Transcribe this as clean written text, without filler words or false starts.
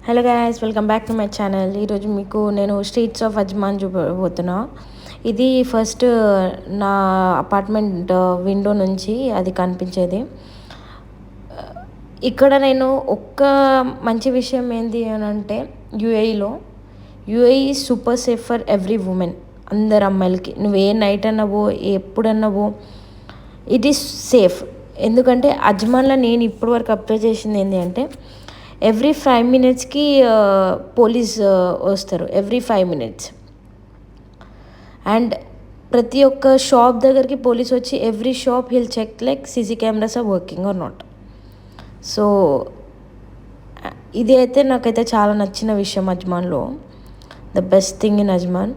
Hello guys, welcome back to my channel. ఈరోజు మీకు నేను స్ట్రీట్స్ ఆఫ్ అజ్మాన్ చూపబోతున్నా. ఇది ఫస్ట్ నా అపార్ట్మెంట్ విండో నుంచి అది కనిపించేది. ఇక్కడ నేను ఒక్క మంచి విషయం ఏంటి అని అంటే UAE super safe for every women. అందరు అమ్మాయిలకి నువ్వు ఏ నైట్ అన్నావో ఎప్పుడన్నావో ఇట్ ఈస్ సేఫ్. ఎందుకంటే అజ్మాన్లో నేను ఇప్పటివరకు అబ్జర్వ్ చేసింది ఏంటి అంటే ఎవ్రీ 5 minutesకి పోలీస్ వస్తారు. Every 5 minutes. అండ్ ప్రతి ఒక్క షాప్ దగ్గరికి పోలీస్ వచ్చి every shop will check like CC cameras are working or not. So ఇది అయితే నాకైతే చాలా నచ్చిన విషయం అజ్మాన్లో. The best thing in అజ్మాన్.